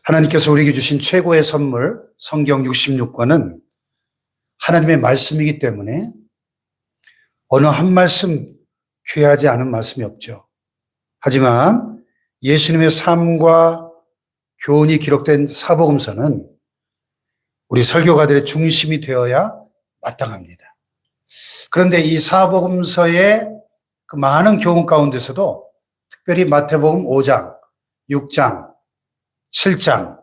하나님께서 우리에게 주신 최고의 선물 성경 66권은 하나님의 말씀이기 때문에 어느 한 말씀 귀하지 않은 말씀이 없죠. 하지만 예수님의 삶과 교훈이 기록된 사복음서는 우리 설교가들의 중심이 되어야 마땅합니다. 그런데 이 사복음서의 그 많은 교훈 가운데서도 특별히 마태복음 5장, 6장, 7장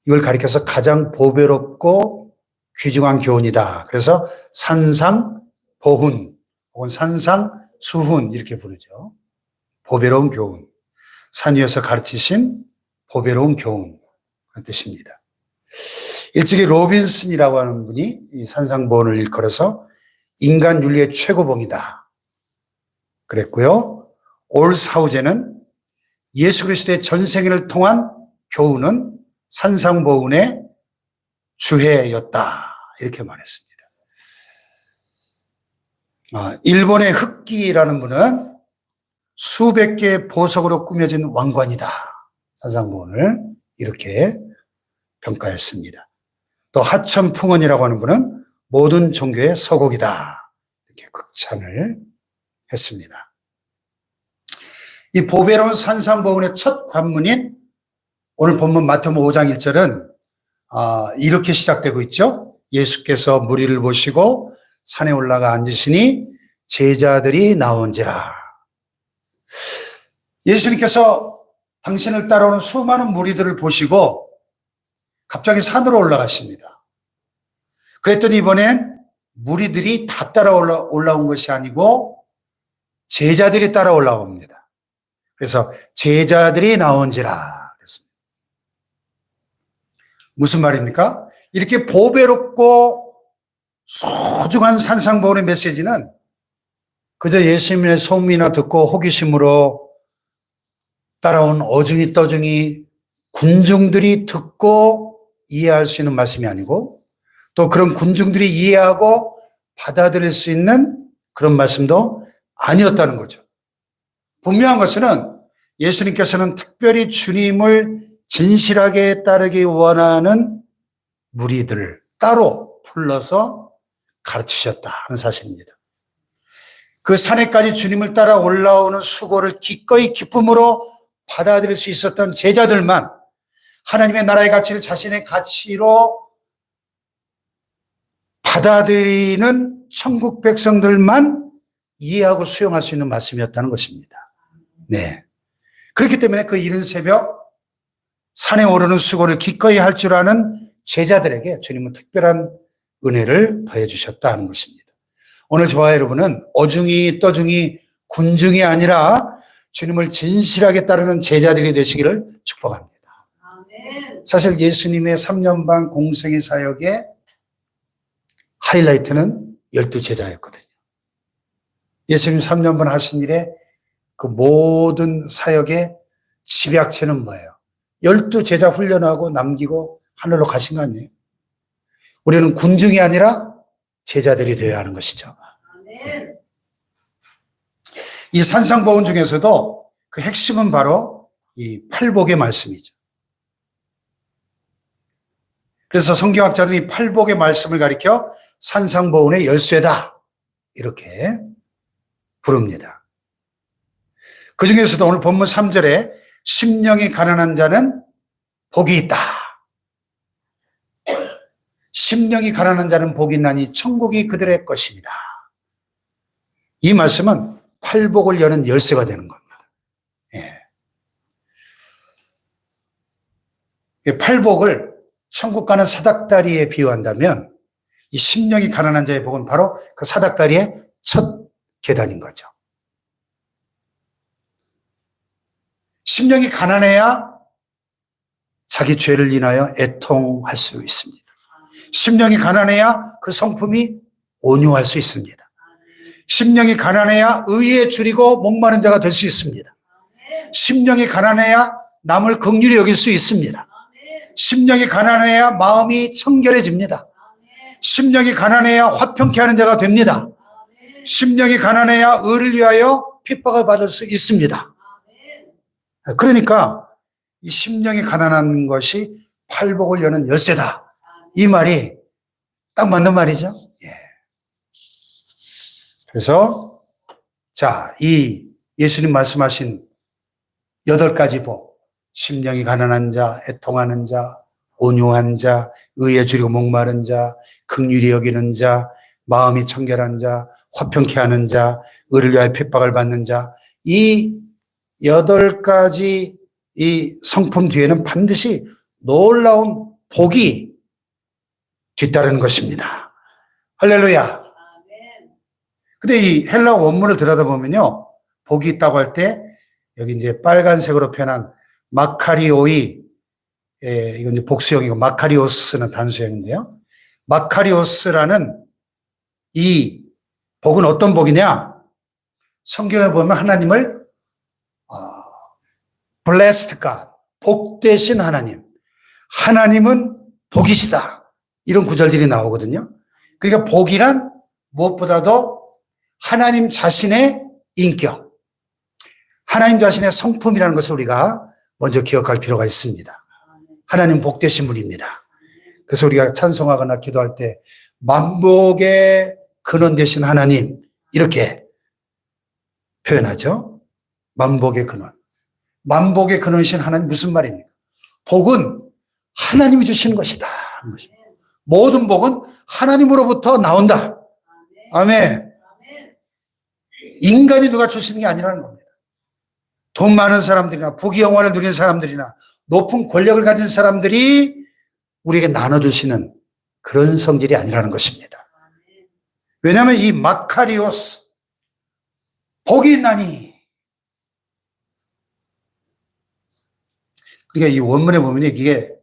이걸 가리켜서 가장 보배롭고 귀중한 교훈이다. 그래서 산상보훈 혹은 산상수훈 이렇게 부르죠. 보배로운 교훈. 산 위에서 가르치신 보배로운 교훈 그런 뜻입니다. 일찍이 로빈슨이라고 하는 분이 이 산상보훈을 일컬어서 인간 윤리의 최고봉이다 그랬고요. 올사우제는 예수 그리스도의 전생애를 통한 교훈은 산상보훈의 주해였다 이렇게 말했습니다. 일본의 흑기라는 분은 수백 개의 보석으로 꾸며진 왕관이다. 산상보훈을 이렇게 평가했습니다. 또 하천풍언이라고 하는 분은 모든 종교의 서곡이다. 이렇게 극찬을 했습니다. 이 보배로운 산상보훈의 첫 관문인 오늘 본문 마태복음 5장 1절은 이렇게 시작되고 있죠. 예수께서 무리를 보시고 산에 올라가 앉으시니 제자들이 나온지라. 예수님께서 당신을 따라오는 수많은 무리들을 보시고 갑자기 산으로 올라가십니다. 그랬더니 이번엔 무리들이 다 따라 올라온 것이 아니고 제자들이 따라 올라옵니다. 그래서 제자들이 나온지라 그랬습니다. 무슨 말입니까? 이렇게 보배롭고 소중한 산상보훈의 메시지는 그저 예수님의 소문이나 듣고 호기심으로 따라온 어중이 떠중이 군중들이 듣고 이해할 수 있는 말씀이 아니고 또 그런 군중들이 이해하고 받아들일 수 있는 그런 말씀도 아니었다는 거죠. 분명한 것은 예수님께서는 특별히 주님을 진실하게 따르기 원하는 무리들을 따로 불러서 가르치셨다 하는 사실입니다. 그 산에까지 주님을 따라 올라오는 수고를 기꺼이 기쁨으로 받아들일 수 있었던 제자들만 하나님의 나라의 가치를 자신의 가치로 받아들이는 천국 백성들만 이해하고 수용할 수 있는 말씀이었다는 것입니다. 네. 그렇기 때문에 그 이른 새벽 산에 오르는 수고를 기꺼이 할 줄 아는 제자들에게 주님은 특별한 은혜를 더해 주셨다는 것입니다. 오늘 저와 여러분은 어중이 떠중이 군중이 아니라 주님을 진실하게 따르는 제자들이 되시기를 축복합니다. 사실 예수님의 3년 반 공생의 사역의 하이라이트는 12제자였거든요. 예수님 3년 반 하신 일에 그 모든 사역의 집약체는 뭐예요? 12제자 훈련하고 남기고 하늘로 가신 거 아니에요? 우리는 군중이 아니라 제자들이 되어야 하는 것이죠. 이 산상보훈 중에서도 그 핵심은 바로 이 팔복의 말씀이죠. 그래서 성경학자들이 이 팔복의 말씀을 가리켜 산상보훈의 열쇠다 이렇게 부릅니다. 그 중에서도 오늘 본문 3절에 심령이 가난한 자는 복이 있다. 심령이 가난한 자는 복이 있나니 천국이 그들의 것입니다. 이 말씀은 팔복을 여는 열쇠가 되는 겁니다. 예. 팔복을 천국 가는 사닥다리에 비유한다면 이 심령이 가난한 자의 복은 바로 그 사닥다리의 첫 계단인 거죠. 심령이 가난해야 자기 죄를 인하여 애통할 수 있습니다. 심령이 가난해야 그 성품이 온유할 수 있습니다. 심령이 가난해야 의에 줄이고 목마른 자가 될 수 있습니다. 심령이 가난해야 남을 긍휼히 여길 수 있습니다. 심령이 가난해야 마음이 청결해집니다. 심령이 가난해야 화평케 하는 자가 됩니다. 심령이 가난해야 의를 위하여 핍박을 받을 수 있습니다. 그러니까 이 심령이 가난한 것이 팔복을 여는 열쇠다. 이 말이 딱 맞는 말이죠. 예. 그래서 자, 이 예수님 말씀하신 8가지 복, 심령이 가난한 자, 애통하는 자, 온유한 자, 의에 줄이고 목마른 자, 긍휼히 여기는 자, 마음이 청결한 자, 화평케 하는 자, 의를 위하여 핍박을 받는 자, 이 8가지 이 성품 뒤에는 반드시 놀라운 복이 뒤따르는 것입니다. 할렐루야. 근데 이 헬라 원문을 들여다보면요, 복이 있다고 할 때 여기 이제 빨간색으로 표현한 마카리오이, 이건 이제 복수형이고 마카리오스는 단수형인데요. 마카리오스라는 이 복은 어떤 복이냐? 성경에 보면 하나님을 blessed God, 복되신 하나님, 하나님은 복이시다, 이런 구절들이 나오거든요. 그러니까 복이란 무엇보다도 하나님 자신의 인격, 하나님 자신의 성품이라는 것을 우리가 먼저 기억할 필요가 있습니다. 하나님 복되신 분입니다. 그래서 우리가 찬송하거나 기도할 때 만복의 근원 되신 하나님, 이렇게 표현하죠. 만복의 근원. 만복의 근원이신 하나님, 무슨 말입니까? 복은 하나님이 주시는 것이다. 모든 복은 하나님으로부터 나온다. 아멘. 인간이 누가 주시는 게 아니라는 겁니다. 돈 많은 사람들이나 부귀영화를 누리는 사람들이나 높은 권력을 가진 사람들이 우리에게 나눠주시는 그런 성질이 아니라는 것입니다. 왜냐하면 이 마카리오스, 복이 있나니, 그러니까 이 원문에 보면 이게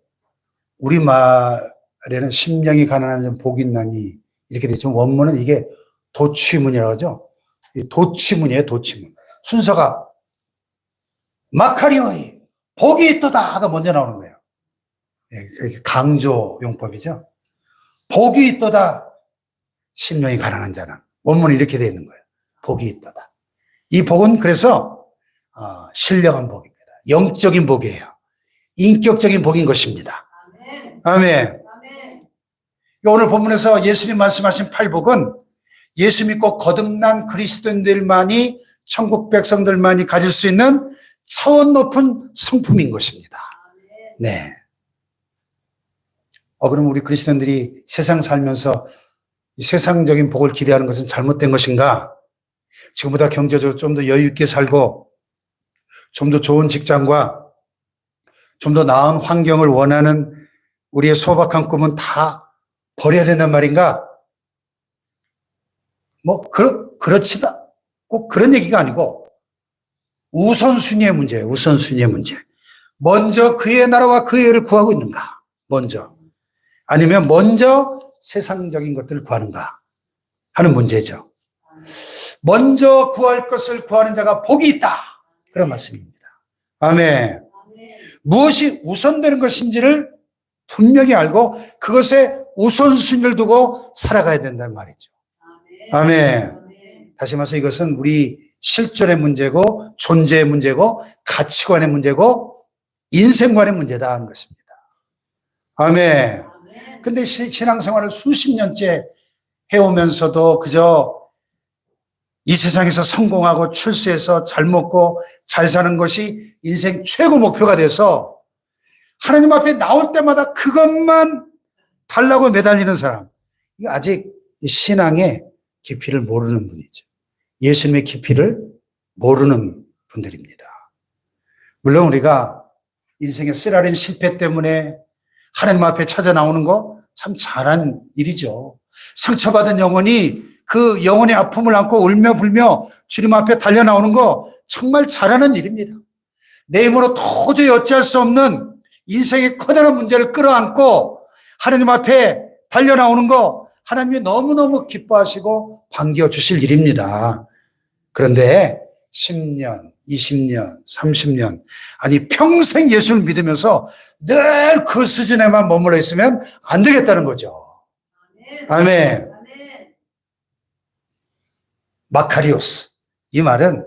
우리말에는 심령이 가난한 자는 복이 있나니 이렇게 되죠. 원문은 이게 도취문이라고 하죠. 도취문이에요, 도취문. 순서가 마카리오이, 복이 있도다가 먼저 나오는 거예요. 강조 용법이죠. 복이 있도다, 심령이 가난한 자는. 원문이 이렇게 되어 있는 거예요. 복이 있도다. 이 복은 그래서 신령한 복입니다. 영적인 복이에요. 인격적인 복인 것입니다. 아멘. 오늘 본문에서 예수님 말씀하신 팔복은 예수 믿고 거듭난 그리스도인들만이, 천국 백성들만이 가질 수 있는 차원 높은 성품인 것입니다. 네. 그럼 우리 그리스도인들이 세상 살면서 이 세상적인 복을 기대하는 것은 잘못된 것인가? 지금보다 경제적으로 좀 더 여유 있게 살고 좀 더 좋은 직장과 좀 더 나은 환경을 원하는 우리의 소박한 꿈은 다 버려야 된단 말인가? 그렇지다. 꼭 그런 얘기가 아니고 우선순위의 문제예요. 우선순위의 문제. 먼저 그의 나라와 그의 의를 구하고 있는가? 먼저. 아니면 먼저 세상적인 것들을 구하는가 하는 문제죠. 먼저 구할 것을 구하는 자가 복이 있다, 그런 말씀입니다. 아멘. 무엇이 우선되는 것인지를 분명히 알고 그것에 우선순위를 두고 살아가야 된다는 말이죠. 아멘. 다시 말해서 이것은 우리 실존의 문제고 존재의 문제고 가치관의 문제고 인생관의 문제다 하는 것입니다. 아멘. 근데 신앙생활을 수십 년째 해오면서도 그저 이 세상에서 성공하고 출세해서 잘 먹고 잘 사는 것이 인생 최고 목표가 돼서 하나님 앞에 나올 때마다 그것만 달라고 매달리는 사람, 이게 아직 신앙의 깊이를 모르는 분이죠. 예수님의 깊이를 모르는 분들입니다. 물론 우리가 인생의 쓰라린 실패 때문에 하나님 앞에 찾아 나오는 거 참 잘한 일이죠. 상처받은 영혼이 그 영혼의 아픔을 안고 울며 불며 주님 앞에 달려 나오는 거 정말 잘하는 일입니다. 내 힘으로 도저히 어찌할 수 없는 인생의 커다란 문제를 끌어안고 하나님 앞에 달려 나오는 거 하나님이 너무너무 기뻐하시고 반겨주실 일입니다. 그런데 10년, 20년, 30년, 아니 평생 예수를 믿으면서 늘 그 수준에만 머물러 있으면 안 되겠다는 거죠. 아멘. 마카리오스, 이 말은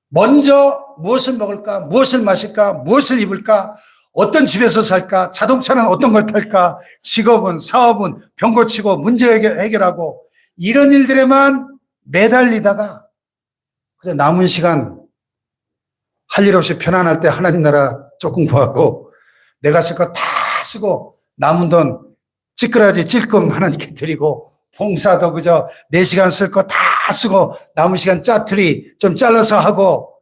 먼저 무엇을 먹을까? 무엇을 마실까? 무엇을 입을까? 어떤 집에서 살까? 자동차는 어떤 걸 탈까? 직업은, 사업은, 병 고치고 문제 해결하고 이런 일들에만 매달리다가 그저 남은 시간 할 일 없이 편안할 때 하나님 나라 조금 구하고 내가 쓸 거 다 쓰고 남은 돈 찌끄라지 찔끔 하나님께 드리고 봉사도 그저 4시간 쓸 거 다 쓰고 남은 시간 짜투리 좀 잘라서 하고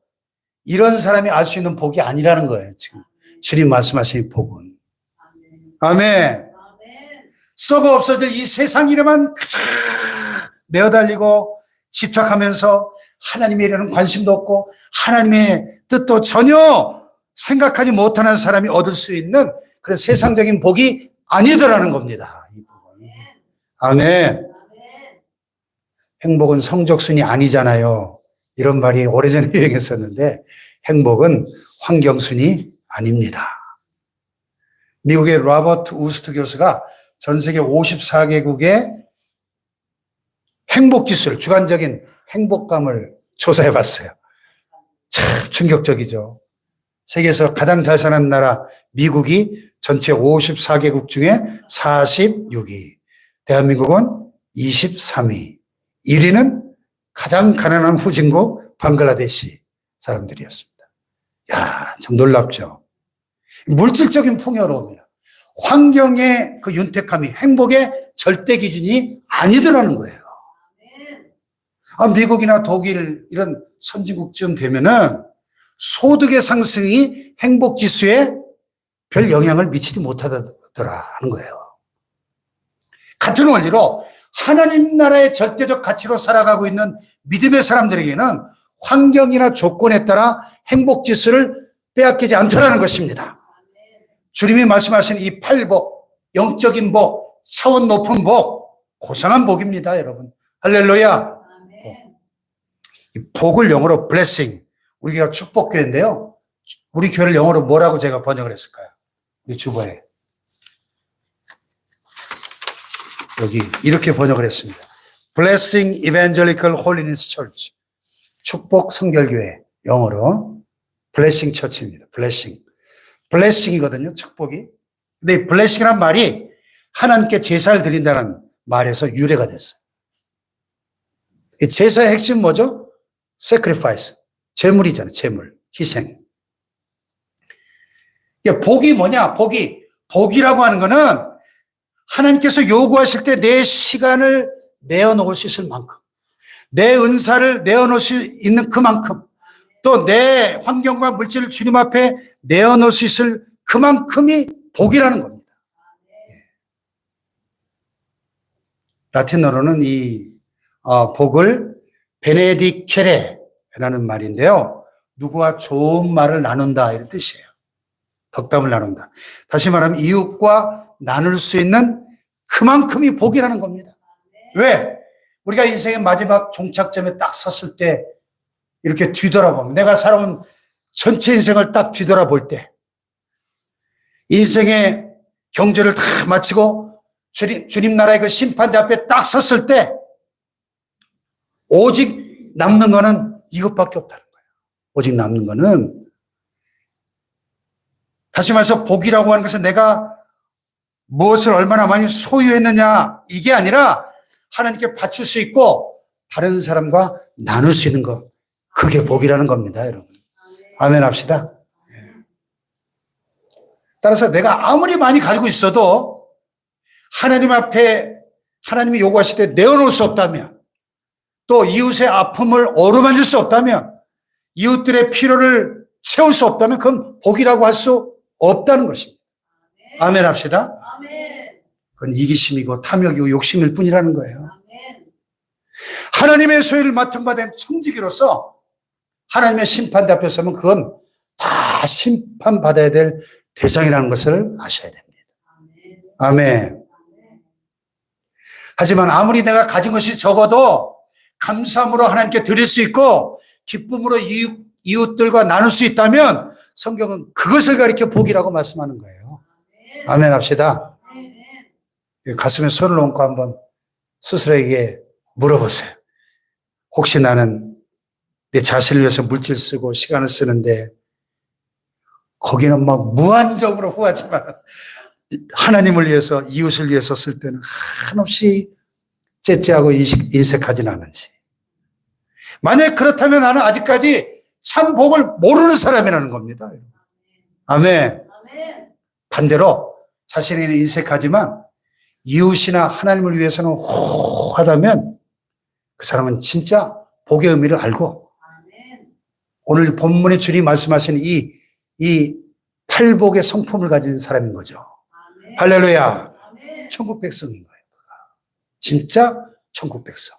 이런 사람이 알 수 있는 복이 아니라는 거예요. 지금 주님 말씀하신 복은. 아멘. 썩어 없어질 이 세상 일에만 매어달리고 집착하면서 하나님에 이르는 관심도 없고 하나님의 뜻도 전혀 생각하지 못하는 사람이 얻을 수 있는 그런 세상적인 복이 아니더라는 겁니다. 이 복은. 아멘. 행복은 성적순이 아니잖아요. 이런 말이 오래전에 유행했었는데 행복은 환경순이 아닙니다. 미국의 로버트 우스트 교수가 전 세계 54개국의 행복지수를, 주관적인 행복감을 조사해 봤어요. 참 충격적이죠. 세계에서 가장 잘 사는 나라 미국이 전체 54개국 중에 46위, 대한민국은 23위, 1위는 가장 가난한 후진국 방글라데시 사람들이었습니다. 야, 참 놀랍죠. 물질적인 풍요로움이나 환경의 그 윤택함이 행복의 절대 기준이 아니더라는 거예요. 미국이나 독일 이런 선진국쯤 되면은 소득의 상승이 행복 지수에 별 영향을 미치지 못하더라는 거예요. 같은 원리로 하나님 나라의 절대적 가치로 살아가고 있는 믿음의 사람들에게는 환경이나 조건에 따라 행복 지수를 빼앗기지 않더라는 것입니다. 주님이 말씀하신 이 8복, 영적인 복, 차원 높은 복, 고상한 복입니다, 여러분. 할렐루야. 이 복을 영어로 blessing, 우리가 축복교회인데요. 우리 교회를 영어로 뭐라고 제가 번역을 했을까요? 우리 주보에. 여기 이렇게 번역을 했습니다. Blessing Evangelical Holiness Church. 축복 성결교회. 영어로 Blessing Church입니다. Blessing. Blessing이거든요. 축복이. 근데 이 Blessing이란 말이 하나님께 제사를 드린다는 말에서 유래가 됐어요. 이 제사의 핵심 뭐죠? Sacrifice. 제물이잖아요. 제물. 희생. 복이 뭐냐? 복이라고 하는 거는 하나님께서 요구하실 때 내 시간을 내어놓을 수 있을 만큼, 내 은사를 내어놓을 수 있는 그만큼, 또 내 환경과 물질을 주님 앞에 내어놓을 수 있을 그만큼이 복이라는 겁니다. 라틴어로는 이 복을 베네디케레라는 말인데요. 누구와 좋은 말을 나눈다 이런 뜻이에요. 덕담을 나눈다. 다시 말하면 이웃과 나눌 수 있는 그만큼이 복이라는 겁니다. 왜? 우리가 인생의 마지막 종착점에 딱 섰을 때 이렇게 뒤돌아보면, 내가 살아온 전체 인생을 딱 뒤돌아볼 때, 인생의 경주를 다 마치고 주님 나라의 그 심판대 앞에 딱 섰을 때 오직 남는 거는 이것밖에 없다는 거예요. 오직 남는 거는, 다시 말해서 복이라고 하는 것은 내가 무엇을 얼마나 많이 소유했느냐 이게 아니라 하나님께 바칠 수 있고 다른 사람과 나눌 수 있는 것, 그게 복이라는 겁니다, 여러분. 아멘 합시다. 따라서 내가 아무리 많이 가지고 있어도 하나님 앞에 하나님이 요구하실 때 내어놓을 수 없다면, 또 이웃의 아픔을 어루만질 수 없다면, 이웃들의 필요를 채울 수 없다면 그건 복이라고 할 수 없다는 것입니다. 아멘 합시다. 그건 이기심이고 탐욕이고 욕심일 뿐이라는 거예요. 하나님의 소유를 맡은 바 된 청지기로서 하나님의 심판대 앞에 서면 그건 다 심판받아야 될 대상이라는 것을 아셔야 됩니다. 아멘. 하지만 아무리 내가 가진 것이 적어도 감사함으로 하나님께 드릴 수 있고 기쁨으로 이웃들과 나눌 수 있다면 성경은 그것을 가리켜 복이라고 말씀하는 거예요. 아멘 합시다. 가슴에 손을 얹고 한번 스스로에게 물어보세요. 혹시 나는 내 자신을 위해서 물질 쓰고 시간을 쓰는데 거기는 막 무한정으로 후하지만 하나님을 위해서 이웃을 위해서 쓸 때는 한없이 째째하고 인색하진 않은지. 만약 그렇다면 나는 아직까지 참 복을 모르는 사람이라는 겁니다. 아멘. 반대로 자신에게는 인색하지만 이웃이나 하나님을 위해서는 호하다면 그 사람은 진짜 복의 의미를 알고 오늘 본문의 주님 말씀하신 이 팔복의 성품을 가진 사람인 거죠. 할렐루야. 천국 백성인 거예요. 진짜 천국 백성.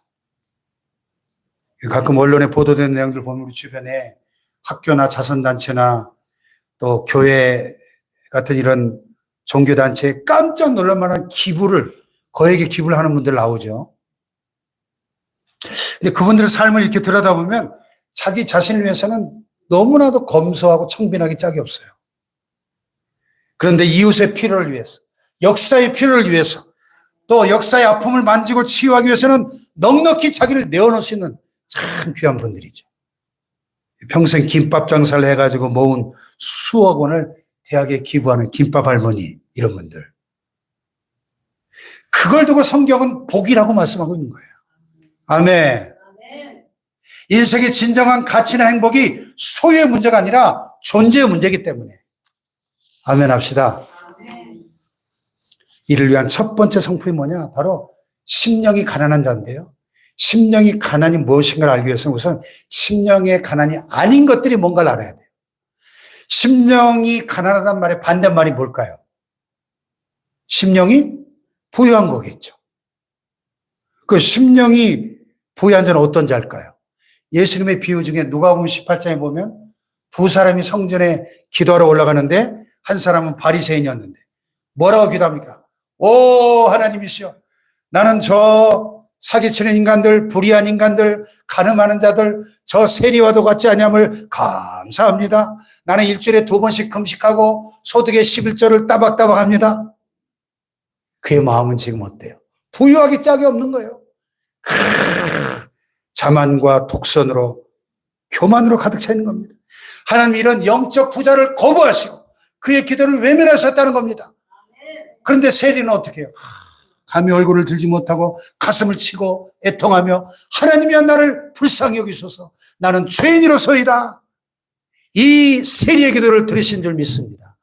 가끔 언론에 보도되는 내용들 보면 우리 주변에 학교나 자선단체나 또 교회 같은 이런 종교단체에 깜짝 놀랄 만한 거액의 기부를 하는 분들 나오죠. 근데 그분들의 삶을 이렇게 들여다보면 자기 자신을 위해서는 너무나도 검소하고 청빈하기 짝이 없어요. 그런데 이웃의 필요를 위해서, 역사의 필요를 위해서, 또 역사의 아픔을 만지고 치유하기 위해서는 넉넉히 자기를 내어놓을 수 있는 참 귀한 분들이죠. 평생 김밥 장사를 해가지고 모은 수억 원을 대학에 기부하는 김밥 할머니, 이런 분들. 그걸 두고 성경은 복이라고 말씀하고 있는 거예요. 아멘. 인생의 진정한 가치나 행복이 소유의 문제가 아니라 존재의 문제이기 때문에. 아멘 합시다. 이를 위한 첫 번째 성품이 뭐냐? 바로 심령이 가난한 자인데요. 심령이 가난이 무엇인가를 알기 위해서는 우선 심령의 가난이 아닌 것들이 뭔가를 알아야 돼요. 심령이 가난하단 말의 반대말이 뭘까요? 심령이 부유한 거겠죠. 그 심령이 부유한 자는 어떤 자일까요? 예수님의 비유 중에 누가복음 18장에 보면 두 사람이 성전에 기도하러 올라가는데 한 사람은 바리새인이었는데 뭐라고 기도합니까? 오 하나님이시여, 나는 저 사기치는 인간들, 불의한 인간들, 가늠하는 자들, 저 세리와도 같지 아니함을 감사합니다. 나는 일주일에 2번씩 금식하고 소득의 11조를 따박따박 합니다. 그의 마음은 지금 어때요? 부유하기 짝이 없는 거예요. 자만과 독선으로, 교만으로 가득 차 있는 겁니다. 하나님 이런 영적 부자를 거부하시고 그의 기도를 외면하셨다는 겁니다. 그런데 세리는 어떻게 해요? 감히 얼굴을 들지 못하고 가슴을 치고 애통하며 하나님이여 나를 불쌍히 여기소서, 나는 죄인으로서이다. 이 세리의 기도를 들으신 줄 믿습니다.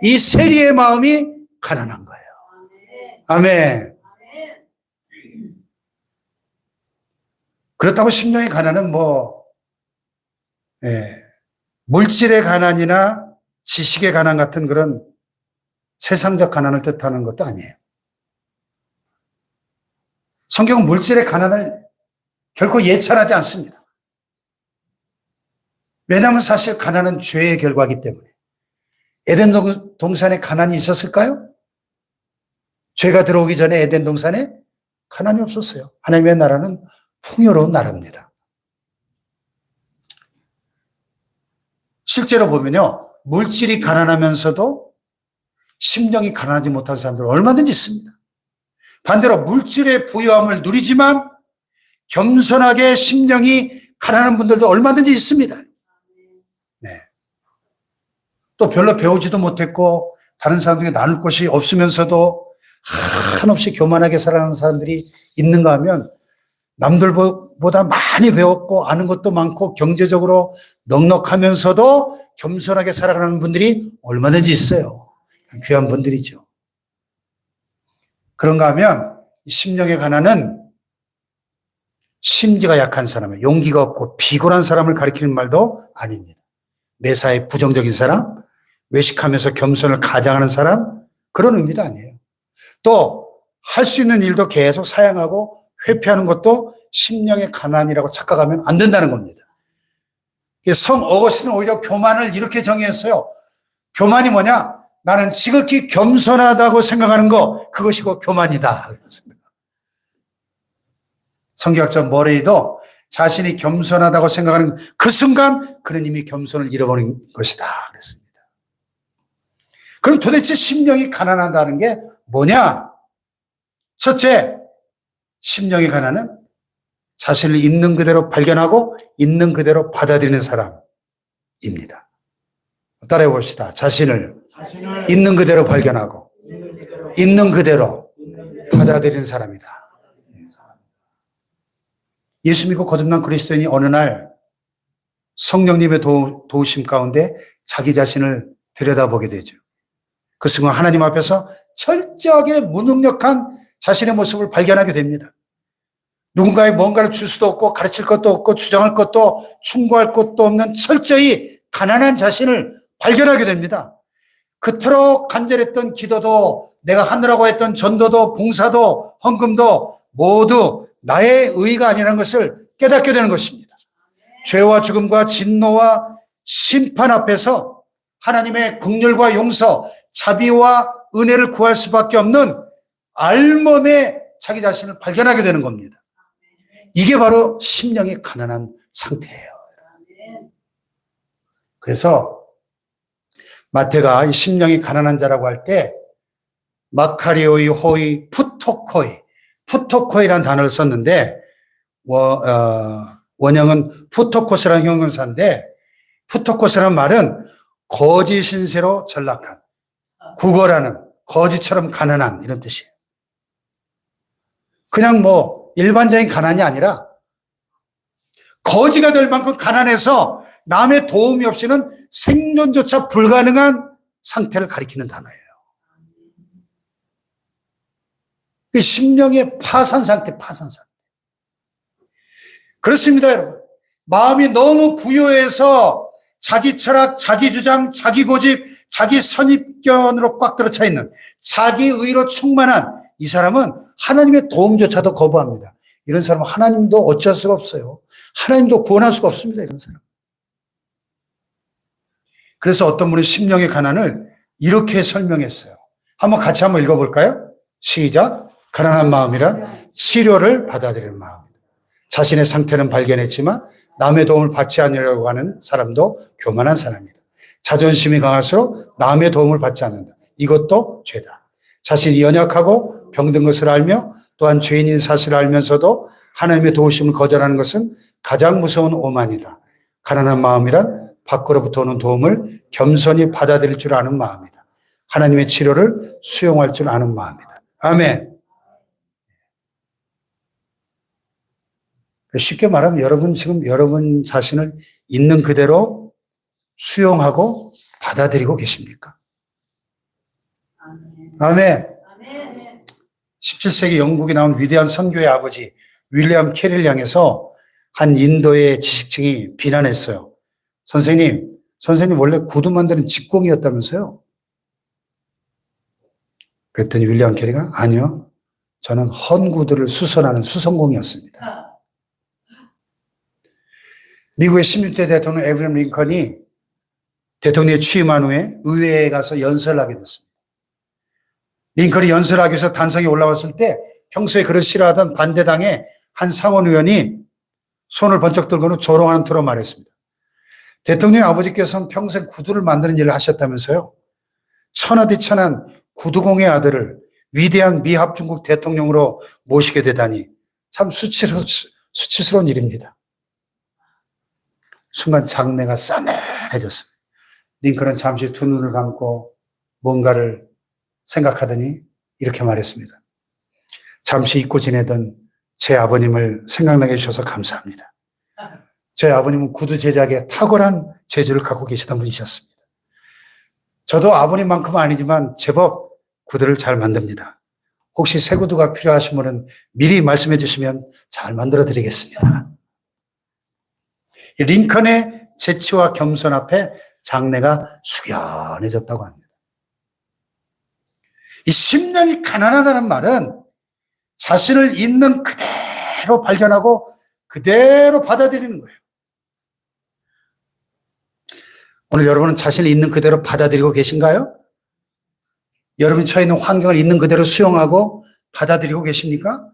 이 세리의 마음이 가난한 거예요. 아멘. 그렇다고 심령의 가난은 물질의 가난이나 지식의 가난 같은 그런 세상적 가난을 뜻하는 것도 아니에요. 성경은 물질의 가난을 결코 예찬하지 않습니다. 왜냐하면 사실 가난은 죄의 결과이기 때문에. 에덴 동산에 가난이 있었을까요? 죄가 들어오기 전에 에덴 동산에 가난이 없었어요. 하나님의 나라는 풍요로운 나라입니다. 실제로 보면요, 물질이 가난하면서도 심령이 가난하지 못한 사람들은 얼마든지 있습니다. 반대로 물질의 부유함을 누리지만 겸손하게 심령이 가난한 분들도 얼마든지 있습니다. 네. 또 별로 배우지도 못했고 다른 사람들에게 나눌 것이 없으면서도 한없이 교만하게 살아가는 사람들이 있는가 하면 남들보다 많이 배웠고 아는 것도 많고 경제적으로 넉넉하면서도 겸손하게 살아가는 분들이 얼마든지 있어요. 귀한 분들이죠. 그런가 하면 심령의 가난은 심지가 약한 사람, 용기가 없고 비굴한 사람을 가리키는 말도 아닙니다. 매사에 부정적인 사람, 외식하면서 겸손을 가장하는 사람, 그런 의미도 아니에요. 또 할 수 있는 일도 계속 사양하고 회피하는 것도 심령의 가난이라고 착각하면 안 된다는 겁니다. 성 어거스틴은 오히려 교만을 이렇게 정의했어요. 교만이 뭐냐? 나는 지극히 겸손하다고 생각하는 거, 그것이 곧 교만이다. 성경학자 머레이도 자신이 겸손하다고 생각하는 그 순간 그는 이미 겸손을 잃어버린 것이다 그랬습니다. 그럼 도대체 심령이 가난하다는 게 뭐냐? 첫째, 심령의 가난은 자신을 있는 그대로 발견하고 있는 그대로 받아들이는 사람입니다. 따라해 봅시다. 자신을 있는 그대로 발견하고 있는 그대로 받아들이는 사람이다. 예수 믿고 거듭난 그리스도인이 어느 날 성령님의 도우심 가운데 자기 자신을 들여다보게 되죠. 그 순간 하나님 앞에서 철저하게 무능력한 자신의 모습을 발견하게 됩니다. 누군가의 뭔가를 줄 수도 없고 가르칠 것도 없고 주장할 것도 충고할 것도 없는 철저히 가난한 자신을 발견하게 됩니다. 그토록 간절했던 기도도 내가 하느라고 했던 전도도 봉사도 헌금도 모두 나의 의가 아니라는 것을 깨닫게 되는 것입니다. 죄와 죽음과 진노와 심판 앞에서 하나님의 긍휼과 용서, 자비와 은혜를 구할 수밖에 없는 알몸에 자기 자신을 발견하게 되는 겁니다. 이게 바로 심령이 가난한 상태예요. 그래서 마태가 이 심령이 가난한 자라고 할 때 마카리오이 호이 푸토코이라는 단어를 썼는데 원형은 푸토코스라는 형용사인데 푸토코스라는 말은 거짓 신세로 전락한, 구걸하는, 거짓처럼 가난한 이런 뜻이에요. 그냥 일반적인 가난이 아니라 거지가 될 만큼 가난해서 남의 도움이 없이는 생존조차 불가능한 상태를 가리키는 단어예요. 심령의 파산 상태. 그렇습니다, 여러분. 마음이 너무 부요해서 자기 철학, 자기 주장, 자기 고집, 자기 선입견으로 꽉 들어차 있는 자기 의로 충만한 이 사람은 하나님의 도움조차도 거부합니다. 이런 사람은 하나님도 어찌할 수가 없어요. 하나님도 구원할 수가 없습니다. 이런 사람. 그래서 어떤 분은 심령의 가난을 이렇게 설명했어요. 같이 한번 읽어볼까요? 시작. 가난한 마음이란 치료를 받아들이는 마음입니다. 자신의 상태는 발견했지만 남의 도움을 받지 않으려고 하는 사람도 교만한 사람입니다. 자존심이 강할수록 남의 도움을 받지 않는다. 이것도 죄다. 자신이 연약하고 병든 것을 알며 또한 죄인인 사실을 알면서도 하나님의 도우심을 거절하는 것은 가장 무서운 오만이다. 가난한 마음이란 밖으로부터 오는 도움을 겸손히 받아들일 줄 아는 마음이다. 하나님의 치료를 수용할 줄 아는 마음이다. 아멘. 쉽게 말하면 여러분 지금 여러분 자신을 있는 그대로 수용하고 받아들이고 계십니까? 아멘. 17세기 영국에 나온 위대한 선교의 아버지 윌리엄 캐리를 향해서 한 인도의 지식층이 비난했어요. 선생님 원래 구두 만드는 직공이었다면서요? 그랬더니 윌리엄 캐리가 아니요. 저는 헌 구두를 수선하는 수선공이었습니다. 미국의 16대 대통령 에브리엄 링컨이 대통령에 취임한 후에 의회에 가서 연설을 하게 됐습니다. 링컨이 연설을 하기 위해서 단상에 올라왔을 때 평소에 그를 싫어하던 반대당의 한 상원 의원이 손을 번쩍 들고는 조롱하는 투로 말했습니다. 대통령의 아버지께서는 평생 구두를 만드는 일을 하셨다면서요. 천하디천한 구두공의 아들을 위대한 미합중국 대통령으로 모시게 되다니 참 수치스러운 일입니다. 순간 장내가 싸늘해졌습니다. 링컨은 잠시 두 눈을 감고 뭔가를 생각하더니 이렇게 말했습니다. 잠시 잊고 지내던 제 아버님을 생각나게 해주셔서 감사합니다. 제 아버님은 구두 제작에 탁월한 재주를 갖고 계시던 분이셨습니다. 저도 아버님만큼은 아니지만 제법 구두를 잘 만듭니다. 혹시 새 구두가 필요하신 분은 미리 말씀해 주시면 잘 만들어 드리겠습니다. 링컨의 재치와 겸손 앞에 장내가 숙연해졌다고 합니다. 이 심령이 가난하다는 말은 자신을 있는 그대로 발견하고 그대로 받아들이는 거예요. 오늘 여러분은 자신을 있는 그대로 받아들이고 계신가요? 여러분이 처해 있는 환경을 있는 그대로 수용하고 받아들이고 계십니까?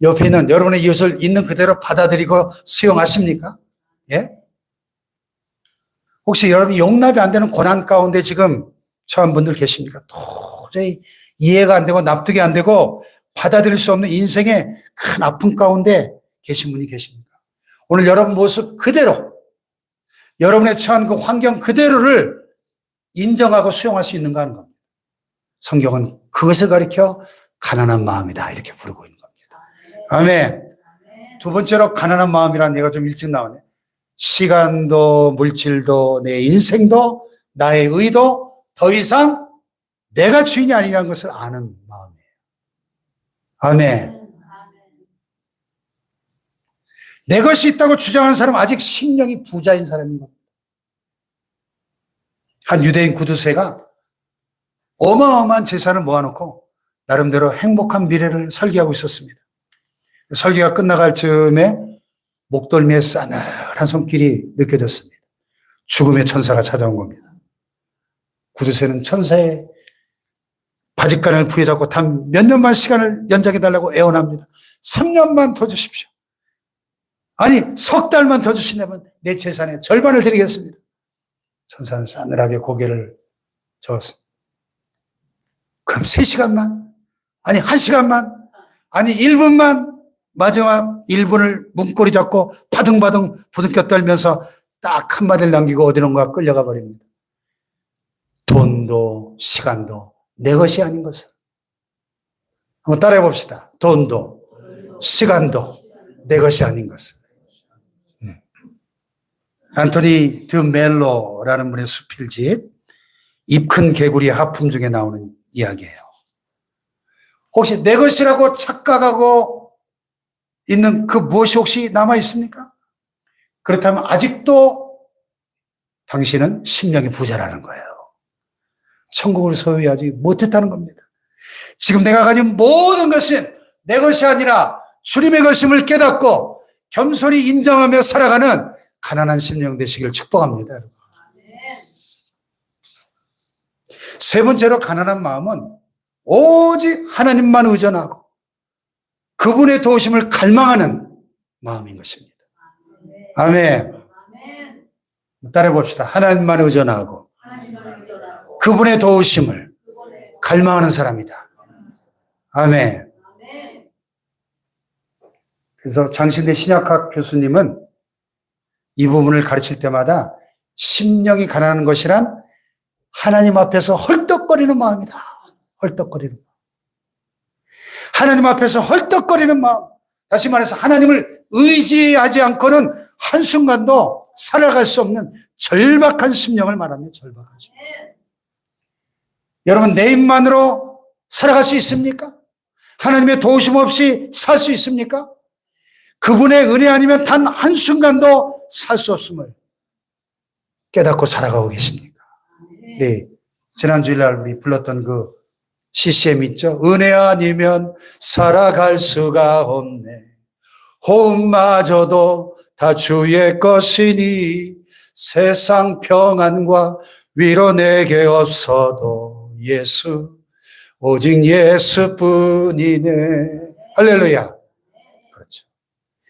옆에 있는 여러분의 이웃을 있는 그대로 받아들이고 수용하십니까? 예? 혹시 여러분이 용납이 안 되는 고난 가운데 지금 처한 분들 계십니까? 도저히 이해가 안 되고 납득이 안 되고 받아들일 수 없는 인생의 큰 아픔 가운데 계신 분이 계십니까? 오늘 여러분 모습 그대로, 여러분의 처한 그 환경 그대로를 인정하고 수용할 수 있는가 하는 겁니다. 성경은 그것을 가리켜 가난한 마음이다 이렇게 부르고 있는 겁니다. 아멘. 두 번째로 가난한 마음이라는 얘기가 좀 일찍 나오네. 시간도 물질도 내 인생도 나의 의도 더 이상 내가 주인이 아니라는 것을 아는 마음이에요. 아멘. 내 것이 있다고 주장하는 사람은 아직 심령이 부자인 사람인 겁니다. 한 유대인 구두쇠가 어마어마한 재산을 모아놓고 나름대로 행복한 미래를 설계하고 있었습니다. 설계가 끝나갈 즈음에 목덜미에 싸늘한 손길이 느껴졌습니다. 죽음의 천사가 찾아온 겁니다. 구두쇠는 천사의 바짓가랑을 부여잡고 단 몇 년만 시간을 연장해달라고 애원합니다. 3년만 더 주십시오. 아니 석 달만 더 주신다면 내 재산의 절반을 드리겠습니다. 천사는 싸늘하게 고개를 저었습니다. 그럼 3시간만? 아니 1시간만? 아니 1분만? 마지막 1분을 문고리 잡고 바둥바둥 부둥켜 떨면서 딱 한마디를 남기고 어디론가 끌려가 버립니다. 돈도 시간도 내 것이 아닌 것을. 한번 따라해 봅시다. 돈도 시간도 내 것이 아닌 것을. 안토니 드 멜로라는 분의 수필집 입 큰 개구리 하품 중에 나오는 이야기예요. 혹시 내 것이라고 착각하고 있는 그 무엇이 혹시 남아 있습니까? 그렇다면 아직도 당신은 심령이 부자라는 거예요. 천국을 소유하지 못했다는 겁니다. 지금 내가 가진 모든 것은 내 것이 아니라 주님의 것임을 깨닫고 겸손히 인정하며 살아가는 가난한 심령 되시기를 축복합니다. 여러분. 세 번째로 가난한 마음은 오직 하나님만 의존하고 그분의 도우심을 갈망하는 마음인 것입니다. 아멘. 따라해 봅시다. 하나님만 의존하고 그분의 도우심을 갈망하는 사람이다. 아멘. 그래서 장신대 신약학 교수님은 이 부분을 가르칠 때마다 심령이 가난한 것이란 하나님 앞에서 헐떡거리는 마음이다. 헐떡거리는 마음. 하나님 앞에서 헐떡거리는 마음. 다시 말해서 하나님을 의지하지 않고는 한순간도 살아갈 수 없는 절박한 심령을 말합니다. 절박한 심령. 여러분 내 힘만으로 살아갈 수 있습니까? 하나님의 도우심 없이 살 수 있습니까? 그분의 은혜 아니면 단 한순간도 살 수 없음을 깨닫고 살아가고 계십니까? 네. 지난 주일날 우리 불렀던 그 CCM 있죠? 은혜 아니면 살아갈 수가 없네. 호흡마저도 다 주의 것이니 세상 평안과 위로 내게 없어도 예수 오직 예수뿐이네. 할렐루야. 그렇죠.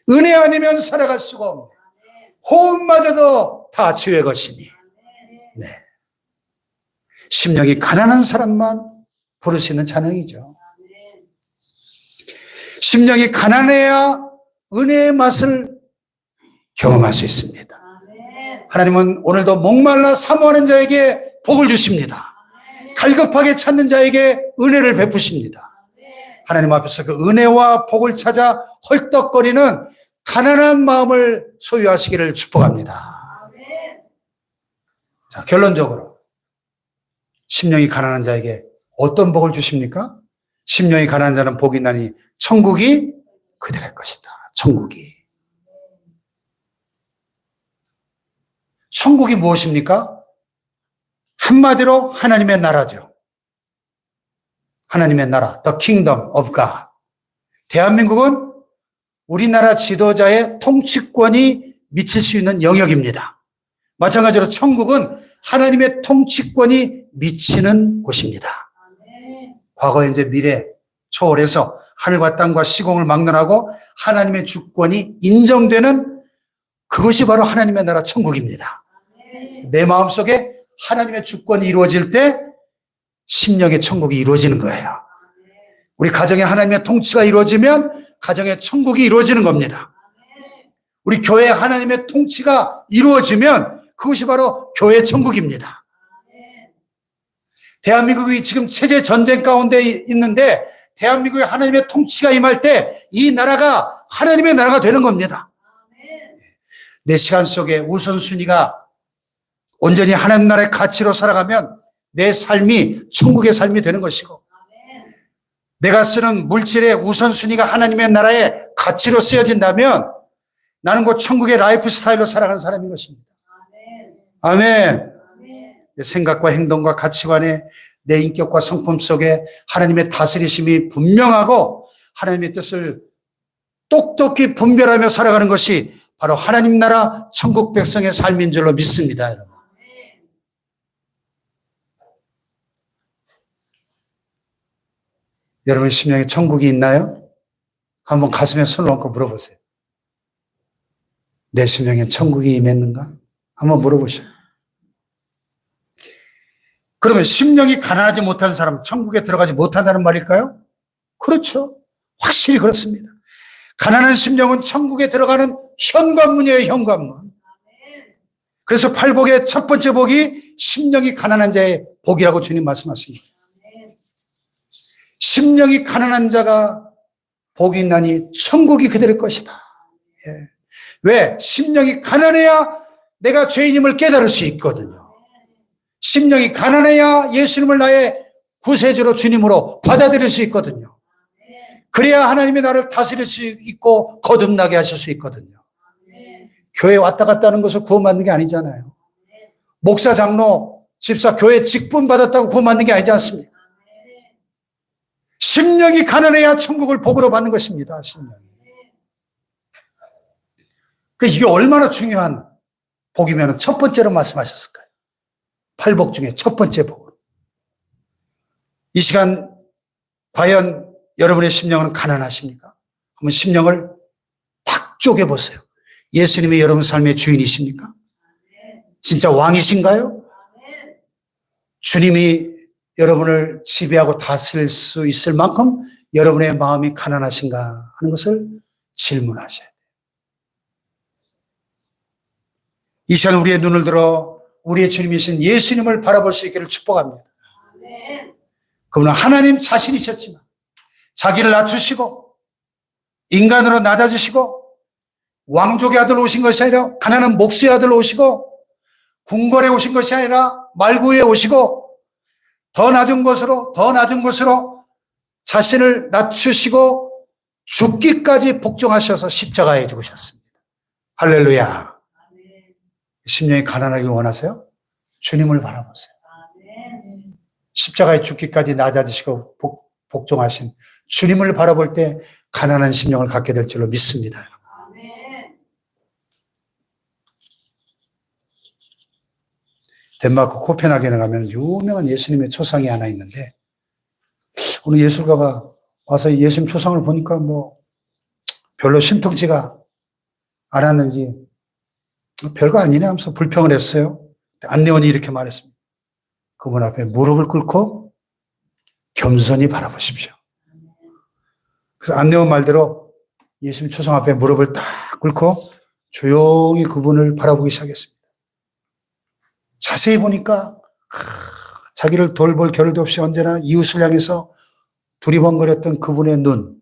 은혜 아니면 살아갈 수가 없네. 호흡마저도 다 주의 것이니. 네. 심령이 가난한 사람만 부를 수 있는 찬양이죠. 심령이 가난해야 은혜의 맛을 경험할 수 있습니다. 하나님은 오늘도 목말라 사모하는 자에게 복을 주십니다. 갈급하게 찾는 자에게 은혜를 베푸십니다. 하나님 앞에서 그 은혜와 복을 찾아 헐떡거리는 가난한 마음을 소유하시기를 축복합니다. 자, 결론적으로 심령이 가난한 자에게 어떤 복을 주십니까? 심령이 가난한 자는 복이 나니 천국이 그들의 것이다. 천국이. 천국이 무엇입니까? 한마디로 하나님의 나라죠. 하나님의 나라, the kingdom of God. 대한민국은 우리나라 지도자의 통치권이 미칠 수 있는 영역입니다. 마찬가지로 천국은 하나님의 통치권이 미치는 곳입니다. 과거, 현재, 미래 초월해서 하늘과 땅과 시공을 막론하고 하나님의 주권이 인정되는 그것이 바로 하나님의 나라 천국입니다. 내 마음속에 하나님의 주권이 이루어질 때 심령의 천국이 이루어지는 거예요. 우리 가정에 하나님의 통치가 이루어지면 가정의 천국이 이루어지는 겁니다. 우리 교회 하나님의 통치가 이루어지면 그것이 바로 교회 천국입니다. 대한민국이 지금 체제 전쟁 가운데 있는데 대한민국에 하나님의 통치가 임할 때 이 나라가 하나님의 나라가 되는 겁니다. 내 시간 속에 우선순위가 온전히 하나님 나라의 가치로 살아가면 내 삶이 천국의 삶이 되는 것이고, 내가 쓰는 물질의 우선순위가 하나님의 나라의 가치로 쓰여진다면 나는 곧 천국의 라이프 스타일로 살아가는 사람인 것입니다. 아멘. 내 생각과 행동과 가치관에 내 인격과 성품 속에 하나님의 다스리심이 분명하고 하나님의 뜻을 똑똑히 분별하며 살아가는 것이 바로 하나님 나라 천국 백성의 삶인 줄로 믿습니다, 여러분. 여러분 심령에 천국이 있나요? 한번 가슴에 손을 얹고 물어보세요. 내 심령에 천국이 임했는가? 한번 물어보세요. 그러면 심령이 가난하지 못한 사람은 천국에 들어가지 못한다는 말일까요? 그렇죠. 확실히 그렇습니다. 가난한 심령은 천국에 들어가는 현관문이에요, 현관문. 그래서 팔복의 첫 번째 복이 심령이 가난한 자의 복이라고 주님 말씀하십니다. 심령이 가난한 자가 복이 있나니 천국이 그들의 것이다. 예. 왜? 심령이 가난해야 내가 죄인임을 깨달을 수 있거든요. 심령이 가난해야 예수님을 나의 구세주로 주님으로 받아들일 수 있거든요. 그래야 하나님이 나를 다스릴 수 있고 거듭나게 하실 수 있거든요. 교회 왔다 갔다 하는 것을 구원받는 게 아니잖아요. 목사, 장로, 집사, 교회 직분 받았다고 구원받는 게 아니지 않습니까? 심령이 가난해야 천국을 복으로 받는 것입니다. 심령이. 이게 얼마나 중요한 복이면 첫 번째로 말씀하셨을까요? 팔복 중에 첫 번째 복으로. 이 시간 과연 여러분의 심령은 가난하십니까? 한번 심령을 탁 쪼개보세요. 예수님이 여러분 삶의 주인이십니까? 진짜 왕이신가요? 주님이 여러분을 지배하고 다스릴 수 있을 만큼 여러분의 마음이 가난하신가 하는 것을 질문하셔야 돼요. 이 시간 우리의 눈을 들어 우리의 주님이신 예수님을 바라볼 수 있기를 축복합니다. 그분은 하나님 자신이셨지만 자기를 낮추시고 인간으로 낮아지시고 왕족의 아들로 오신 것이 아니라 가난한 목수의 아들로 오시고 궁궐에 오신 것이 아니라 말구에 오시고 더 낮은 곳으로 자신을 낮추시고 죽기까지 복종하셔서 십자가에 죽으셨습니다. 할렐루야. 심령이 가난하길 원하세요? 주님을 바라보세요. 십자가에 죽기까지 낮아지시고 복종하신 주님을 바라볼 때 가난한 심령을 갖게 될 줄로 믿습니다. 덴마크 코펜하겐에 가면 유명한 예수님의 초상이 하나 있는데 어느 예술가가 와서 예수님 초상을 보니까 별로 신통치가 않았는지 별거 아니네 하면서 불평을 했어요. 안내원이 이렇게 말했습니다. 그분 앞에 무릎을 꿇고 겸손히 바라보십시오. 그래서 안내원 말대로 예수님 초상 앞에 무릎을 딱 꿇고 조용히 그분을 바라보기 시작했습니다. 자세히 보니까 자기를 돌볼 겨를도 없이 언제나 이웃을 향해서 두리번거렸던 그분의 눈,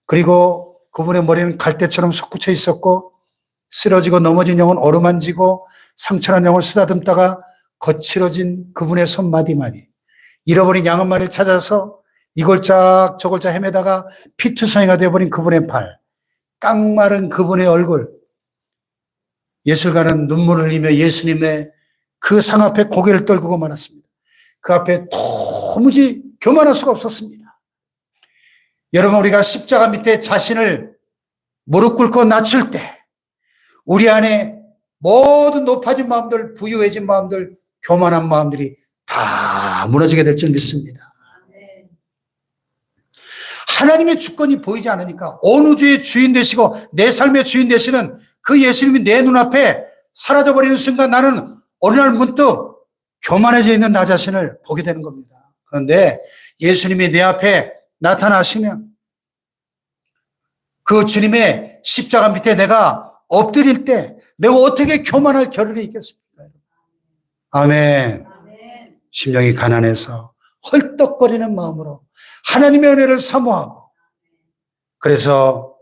그리고 그분의 머리는 갈대처럼 솟구쳐 있었고 쓰러지고 넘어진 영은 어루만지고 상처난 영을 쓰다듬다가 거칠어진 그분의 손마디마디, 잃어버린 양 한 마리를 찾아서 이골짝 저골짝 헤매다가 피투성이가 되어버린 그분의 발, 깡마른 그분의 얼굴. 예술가는 눈물을 흘리며 예수님의 그 상 앞에 고개를 떨구고 말았습니다. 그 앞에 도무지 교만할 수가 없었습니다. 여러분, 우리가 십자가 밑에 자신을 무릎 꿇고 낮출 때 우리 안에 모든 높아진 마음들, 부유해진 마음들, 교만한 마음들이 다 무너지게 될 줄 믿습니다. 하나님의 주권이 보이지 않으니까 온 우주의 주인 되시고 내 삶의 주인 되시는 그 예수님이 내 눈앞에 사라져버리는 순간 나는 어느 날 문득 교만해져 있는 나 자신을 보게 되는 겁니다. 그런데 예수님이 내 앞에 나타나시면 그 주님의 십자가 밑에 내가 엎드릴 때 내가 어떻게 교만할 겨를이 있겠습니까? 아멘. 심령이 가난해서 헐떡거리는 마음으로 하나님의 은혜를 사모하고, 그래서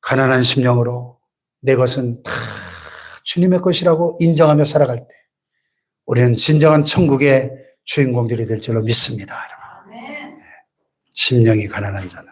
가난한 심령으로 내 것은 다 주님의 것이라고 인정하며 살아갈 때 우리는 진정한 천국의 주인공들이 될 줄로 믿습니다. 심령이 가난한 자는